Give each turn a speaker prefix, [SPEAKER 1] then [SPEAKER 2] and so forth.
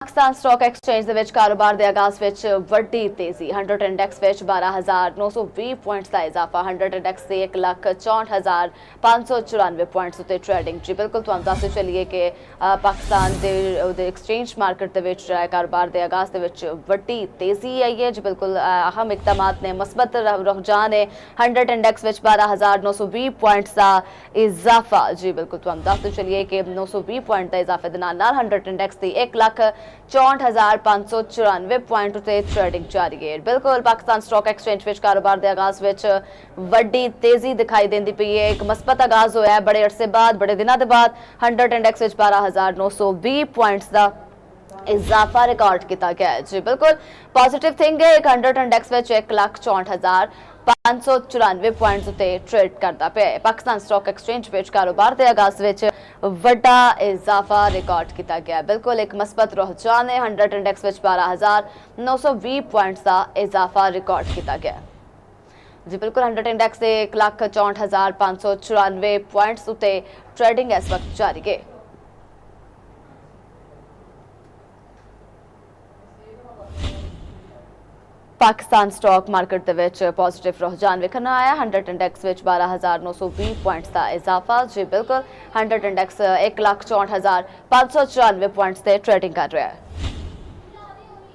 [SPEAKER 1] Pakistan stock exchange ਦੇ ਵਿੱਚ ਕਾਰੋਬਾਰ ਦੇ ਆਗਾਜ਼ ਵਿੱਚ ਵੱਡੀ ਤੇਜ਼ੀ 100 ਇੰਡੈਕਸ ਵਿੱਚ 12920 ਪੁਆਇੰਟਸ ਦਾ ਇਜ਼ਾਫਾ 100 ਇੰਡੈਕਸ ਦੇ 1,64,594 ਪੁਆਇੰਟਸ ਉਤੇ ਟ੍ਰੇਡਿੰਗ ਜੀ ਬਿਲਕੁਲ ਤੁਹਾਨੂੰ ਦੱਸਦੇ ਚੱਲੀਏ ਕਿ ਪਾਕਿਸਤਾਨ ਦੇ ਐਕਸਚੇਂਜ ਮਾਰਕੀਟ ਦੇ ਵਿੱਚ ਕਾਰੋਬਾਰ ਦੇ ਆਗਾਜ਼ ਦੇ ਵਿੱਚ ਵੱਡੀ ਤੇਜ਼ੀ ਆਈ ਹੈ ਜੀ ਬਿਲकुल ਅਹਿਮ ਇਕਦਾਮਾਤ ਨੇ ਮਸਬਤ ਰੁਝਾਨ ਹੈ 100 ਇੰਡੈਕਸ ਵਿੱਚ 12920 ਪੁਆਇੰਟਸ ਦਾ ਇਜ਼ਾਫਾ ਜੀ ਬਿਲकुल ਤੁਹਾਨੂੰ ਦੱਸਦੇ ਚੱਲੀਏ ਕਿ 920 ਪੁਆਇੰਟ ਦਾ ਇਜ਼ਾਫੇ ਦੇ ਨਾਲ 100 ਇੰਡੈਕਸ ਦੀ 1,64,594 ਪੁਆਇੰਟ ਉਤੇ ਟ੍ਰੇਡਿੰਗ ਜਾਰੀ ਹੈ ਬਿਲकुल ਪਾਕਿਸਤਾਨ ਸਟਾਕ ਐਕਸਚੇਂਜ ਵਿੱਚ ਕਾਰੋਬਾਰ ਦੇ ਆਗਾਜ਼ ਵਿੱਚ ਵੱਡੀ ਤੇਜ਼ੀ ਦਿਖਾਈ ਦਿੰਦੀ ਪਈ ਹੈ ਇੱਕ ਮਸਬਤ ਆਗਾਜ਼ ਹੋਇਆ ਹੈ ਬੜੇ ਅਰਸੇ ਬਾਅਦ ਬੜੇ ਦਿਨਾਂ ਦੇ ਬਾਅਦ 100 ਇੰਡੈਕਸ ਵਿੱਚ 12920 ਪੁਆਇੰਟਸ ਦਾ इजाफा रिकॉर्ड किया गया है जी बिल्कुल पॉजिटिव थिंग है 100 इंडेक्स में 1,64,594 पॉइंट्स उत्ते ट्रेड करता पे पाकिस्तान स्टॉक एक्सचेंज विच कारोबार के आगाज विच वड्डा इजाफा रिकॉर्ड किया गया बिल्कुल एक मस्बत रुझान है 100 इंडेक्स विच 12,920 पॉइंट्स का इजाफा रिकॉर्ड किया गया जी बिल्कुल 100 इंडेक्स से 1,64,594 पॉइंट्स उत्ते ट्रेडिंग इस वक्त जारी है पाकिस्तान स्टॉक मार्केट ਦੇ ਵਿੱਚ ਪੋਜ਼ਿਟਿਵ ਰੁਝਾਨ ਵੇਖਣ ਆਇਆ 100 ਇੰਡੈਕਸ ਵਿੱਚ 12920 ਪੁਆਇੰਟਸ ਦਾ ਇਜ਼ਾਫਾ ਜੀ ਬਿਲਕੁਲ 100 ਇੰਡੈਕਸ 1,64,594 ਪੁਆਇੰਟਸ ਤੇ ਟ੍ਰੇਡਿੰਗ ਕਰ ਰਿਹਾ ਹੈ